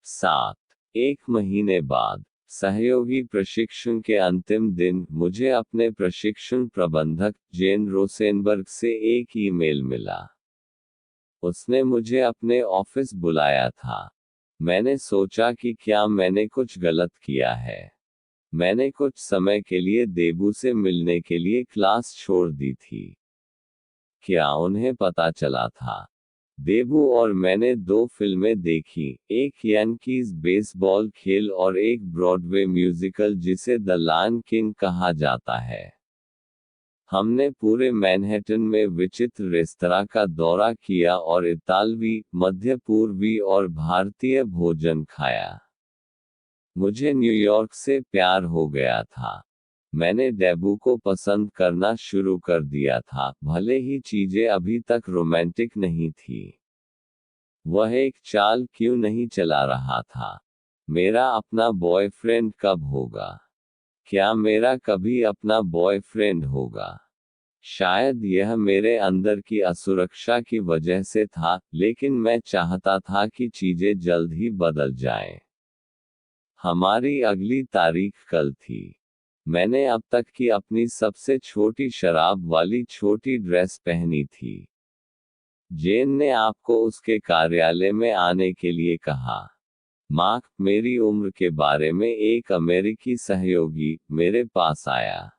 7. एक महीने बाद, सहयोगी प्रशिक्षण के अंतिम दिन, मुझे अपने प्रशिक्षण प्रबंधक जेन रोसेनबर्ग से एक ईमेल मिला। उसने मुझे अपने ऑफिस बुलाया था। मैंने सोचा कि क्या मैंने कुछ गलत किया है। मैंने कुछ समय के लिए देबू से मिलने के लिए क्लास छोड़ दी थी। क्या उन्हें पता चला था? देबू और मैंने 2 फिल्में देखी, एक यांकीज बेसबॉल खेल और एक ब्रॉडवे म्यूजिकल जिसे द लायन किंग कहा जाता है। हमने पूरे मैनहट्टन में विचित्र रेस्तरां का दौरा किया और इतालवी, मध्य पूर्वी और भारतीय भोजन खाया। मुझे न्यूयॉर्क से प्यार हो गया था। मैंने डेबू को पसंद करना शुरू कर दिया था, भले ही चीजें अभी तक रोमांटिक नहीं थी। वह एक चाल क्यों नहीं चला रहा था? मेरा अपना बॉयफ्रेंड कब होगा? क्या मेरा कभी अपना बॉयफ्रेंड होगा? शायद यह मेरे अंदर की असुरक्षा की वजह से था, लेकिन मैं चाहता था कि चीजें जल्द ही बदल जाएं। हमारी अगली तारीख कल थी। मैंने अब तक की अपनी सबसे छोटी शराब वाली छोटी ड्रेस पहनी थी। जेन ने आपको उसके कार्यालय में आने के लिए कहा। मार्क, मेरी उम्र के बारे में एक अमेरिकी सहयोगी, मेरे पास आया।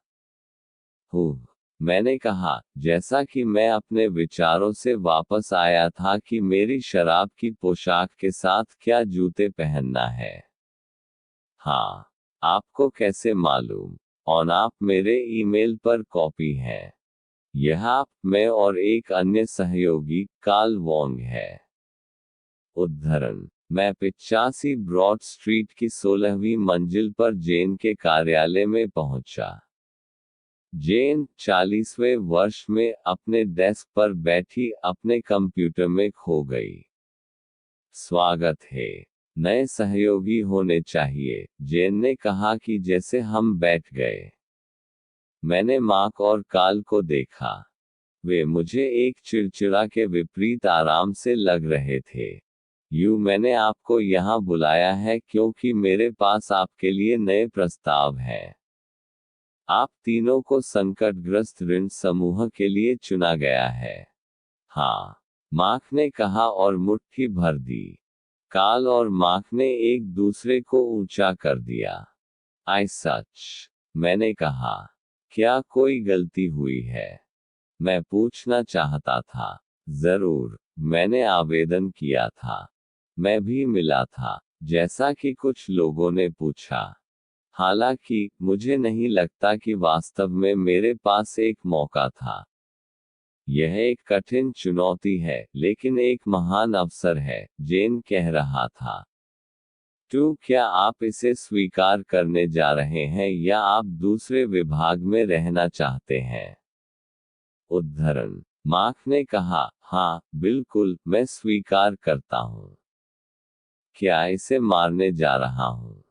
मैंने कहा, जैसा कि मैं अपने विचारों से वापस आया था कि मेरी शराब की पोशाक के साथ क्या जूते पहनना है। हाँ। आपको कैसे मालूम? और आप मेरे ईमेल पर कॉपी हैं। यह आप, मैं और एक अन्य सहयोगी, कार्ल वोंग है। उद्धरण: मैं 85 ब्रॉड स्ट्रीट की 16वीं मंजिल पर जेन के कार्यालय में पहुंचा। जेन, 40वें वर्ष में, अपने डेस्क पर बैठी अपने कंप्यूटर में खो गई। स्वागत है। नए सहयोगी होने चाहिए, जेन ने कहा कि जैसे हम बैठ गए। मैंने मार्क और कार्ल को देखा। वे मुझे एक चिड़चिड़ा के विपरीत आराम से लग रहे थे। मैंने आपको यहाँ बुलाया है क्योंकि मेरे पास आपके लिए नए प्रस्ताव हैं। आप तीनों को संकटग्रस्त ऋण समूह के लिए चुना गया है। हाँ, मार्क ने कहा और मुट्ठी भर दी। कार्ल और मार्क ने एक दूसरे को ऊंचा कर दिया। आई सच, मैंने कहा। क्या कोई गलती हुई है? मैं पूछना चाहता था। जरूर, मैंने आवेदन किया था। मैं भी मिला था, जैसा कि कुछ लोगों ने पूछा। हालांकि, मुझे नहीं लगता कि वास्तव में मेरे पास एक मौका था। यह एक कठिन चुनौती है, लेकिन एक महान अवसर है, जेन कह रहा था। क्या आप इसे स्वीकार करने जा रहे हैं या आप दूसरे विभाग में रहना चाहते हैं? उद्धरण: मार्क ने कहा, हाँ, बिल्कुल, मैं स्वीकार करता हूँ। क्या इसे मारने जा रहा हूँ?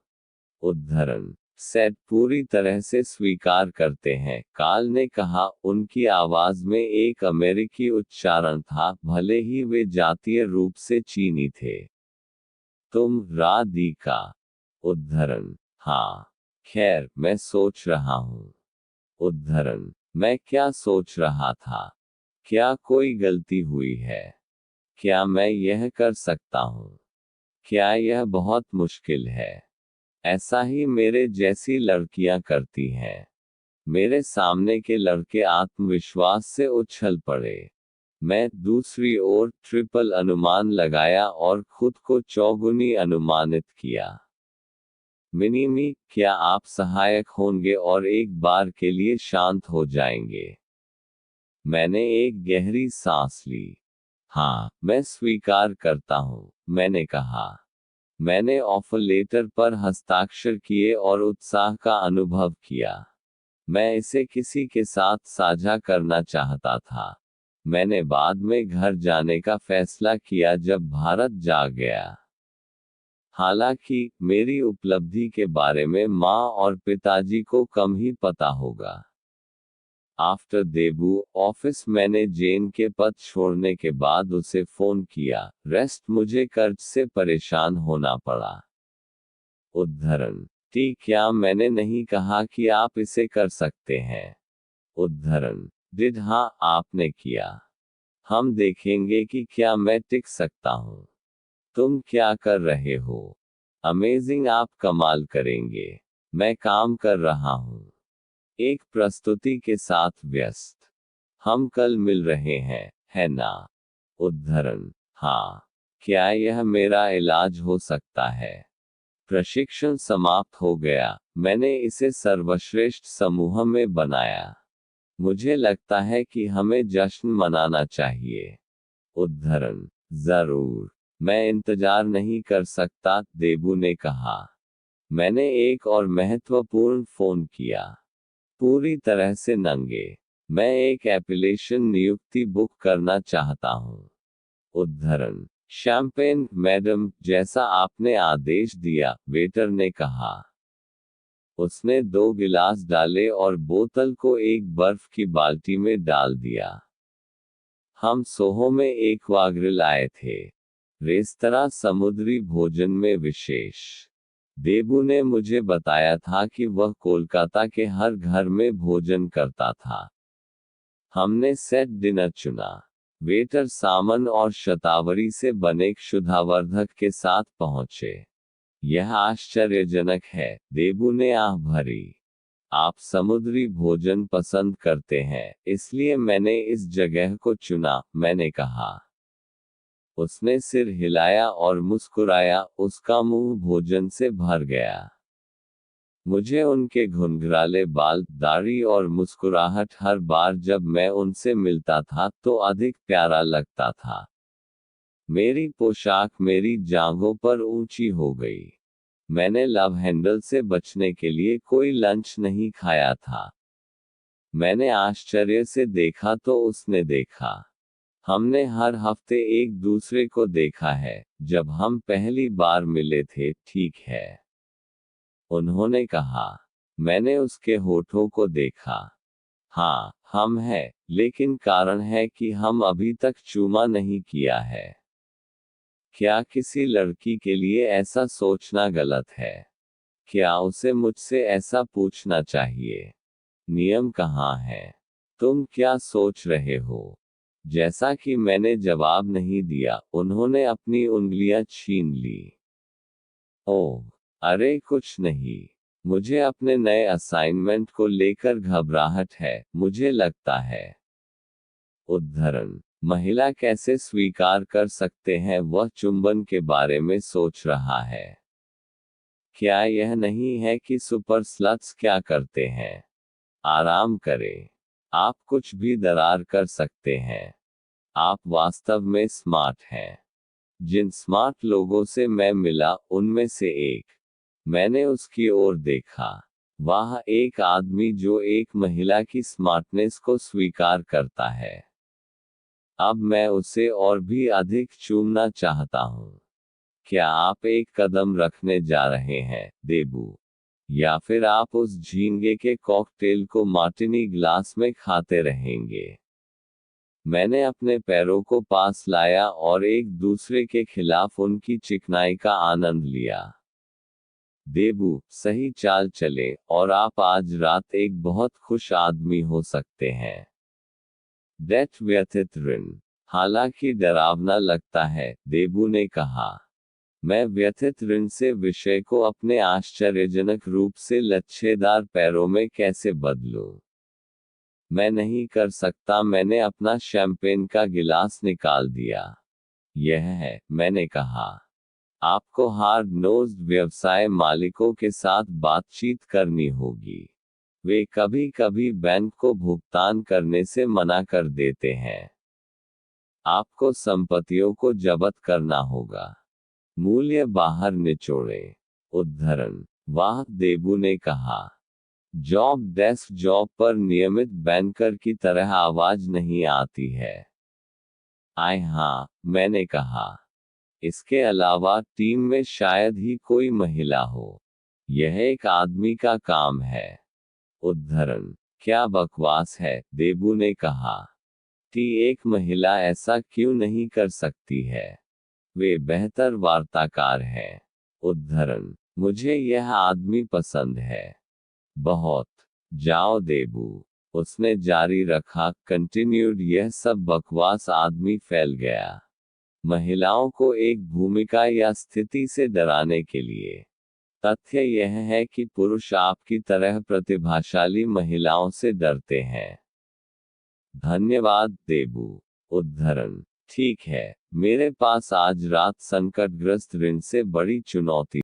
उद्धरण: सेट पूरी तरह से स्वीकार करते हैं, कार्ल ने कहा, उनकी आवाज में एक अमेरिकी उच्चारण था, भले ही वे जातीय रूप से चीनी थे। तुम राधिका? उद्धरण: हाँ। खैर, मैं सोच रहा हूँ। उद्धरण: मैं क्या सोच रहा था? क्या कोई गलती हुई है? क्या मैं यह कर सकता हूँ? क्या यह बहुत मुश्किल है? ऐसा ही मेरे जैसी लड़कियां करती हैं। मेरे सामने के लड़के आत्मविश्वास से उछल पड़े। मैं दूसरी ओर ट्रिपल अनुमान लगाया और खुद को चौगुनी अनुमानित किया। मिनीमी, क्या आप सहायक होंगे और एक बार के लिए शांत हो जाएंगे? मैंने एक गहरी सांस ली। हाँ, मैं स्वीकार करता हूँ, मैंने कहा। मैंने ऑफर लेटर पर हस्ताक्षर किए और उत्साह का अनुभव किया। मैं इसे किसी के साथ साझा करना चाहता था। मैंने बाद में घर जाने का फैसला किया जब भारत जा गया। हालांकि, मेरी उपलब्धि के बारे में माँ और पिताजी को कम ही पता होगा। आफ्टर देबू ऑफिस मैंने जेन के पद छोड़ने के बाद उसे फोन किया, रेस्ट मुझे कर्ज से परेशान होना पड़ा। उद्धरण ठीक, क्या मैंने नहीं कहा कि आप इसे कर सकते हैं? उद्धरण डिड, हाँ आपने किया। हम देखेंगे कि क्या मैं टिक सकता हूँ। तुम क्या कर रहे हो? अमेजिंग, आप कमाल करेंगे। मैं काम कर रहा हूँ, एक प्रस्तुति के साथ व्यस्त। हम कल मिल रहे हैं, है ना? उद्धरण हाँ। क्या यह मेरा इलाज हो सकता है? प्रशिक्षण समाप्त हो गया, मैंने इसे सर्वश्रेष्ठ समूह में बनाया। मुझे लगता है कि हमें जश्न मनाना चाहिए। उद्धरण जरूर, मैं इंतजार नहीं कर सकता, देबू ने कहा। मैंने एक और महत्वपूर्ण फोन किया। पूरी तरह से नंगे। मैं एक एपिलेशन नियुक्ति बुक करना चाहता हूँ। उद्धरण शैंपेन मैडम, जैसा आपने आदेश दिया, वेटर ने कहा। उसने 2 गिलास डाले और बोतल को एक बर्फ की बाल्टी में डाल दिया। हम सोहो में एक वाग्रिल आए थे। रेस्तरां समुद्री भोजन में विशेष। देबू ने मुझे बताया था कि वह कोलकाता के हर घर में भोजन करता था। हमने सेट डिनर चुना। वेटर सामन और शतावरी से बने क्षुधावर्धक के साथ पहुंचे। यह आश्चर्यजनक है, देबू ने आह भरी। आप समुद्री भोजन पसंद करते हैं, इसलिए मैंने इस जगह को चुना, मैंने कहा। उसने सिर हिलाया और मुस्कुराया, उसका मुंह भोजन से भर गया। मुझे उनके घुंघराले बाल, दाढ़ी और मुस्कुराहट हर बार जब मैं उनसे मिलता था तो अधिक प्यारा लगता था। मेरी पोशाक मेरी जांघों पर ऊंची हो गई। मैंने लव हैंडल से बचने के लिए कोई लंच नहीं खाया था। मैंने आश्चर्य से देखा तो उसने देखा। हमने हर हफ्ते एक दूसरे को देखा है, जब हम पहली बार मिले थे, ठीक है? उन्होंने कहा। मैंने उसके होठों को देखा। हाँ, हम हैं, लेकिन कारण है कि हम अभी तक चूमा नहीं किया है। क्या किसी लड़की के लिए ऐसा सोचना गलत है? क्या उसे मुझसे ऐसा पूछना चाहिए? नियम कहाँ है? तुम क्या सोच रहे हो? जैसा कि मैंने जवाब नहीं दिया, उन्होंने अपनी उंगलियां छीन ली। ओह, अरे कुछ नहीं। मुझे अपने नए असाइनमेंट को लेकर घबराहट है, मुझे लगता है। उद्धरण महिला कैसे स्वीकार कर सकते हैं वह चुंबन के बारे में सोच रहा है। क्या यह नहीं है कि सुपर स्लट्स क्या करते हैं? आराम करें। आप कुछ भी दरार कर सकते हैं। आप वास्तव में स्मार्ट हैं। जिन स्मार्ट लोगों से मैं मिला, उनमें से एक। मैंने उसकी ओर देखा। वह एक आदमी जो एक महिला की स्मार्टनेस को स्वीकार करता है। अब मैं उसे और भी अधिक चूमना चाहता हूँ। क्या आप एक कदम रखने जा रहे हैं, देबू? या फिर आप उस झींगे के कॉकटेल को मार्टिनी ग्लास में खाते रहेंगे? मैंने अपने पैरों को पास लाया और एक दूसरे के खिलाफ उनकी चिकनाई का आनंद लिया। देबू, सही चाल चले, और आप आज रात एक बहुत खुश आदमी हो सकते हैं। डेथ व्यथित ऋण। हालांकि डरावना लगता है, देबू ने कहा। मैं व्यथित ऋण से विषय को अपने आश्चर्यजनक रूप से लच्छेदार पैरों में कैसे बदलूं? मैं नहीं कर सकता। मैंने अपना शैंपेन का गिलास निकाल दिया। यह है, मैंने कहा। आपको हार्ड नोज्ड व्यवसाय मालिकों के साथ बातचीत करनी होगी। वे कभी कभी बैंक को भुगतान करने से मना कर देते हैं। आपको संपत्तियों को जब्त करना होगा। मूल्य बाहर निचोड़े। उद्धरण वाह, देबू ने कहा। जॉब डेस्क जॉब पर नियमित बैंकर की तरह आवाज नहीं आती है। आए हाँ, मैंने कहा। इसके अलावा टीम में शायद ही कोई महिला हो। यह एक आदमी का काम है। उद्धरण क्या बकवास है, देबू ने कहा। एक महिला ऐसा क्यों नहीं कर सकती है? वे बेहतर वार्ताकार हैं। उद्धरण, मुझे यह आदमी पसंद है। बहुत। जाओ देबू, उसने जारी रखा, कंटिन्यूड, यह सब बकवास आदमी फैल गया। महिलाओं को एक भूमिका या स्थिति से डराने के लिए। तथ्य यह है कि पुरुष आपकी तरह प्रतिभाशाली महिलाओं से डरते हैं। धन्यवाद देबू। उद्धरण, ठीक है, मेरे पास आज रात संकटग्रस्त ऋण से बड़ी चुनौती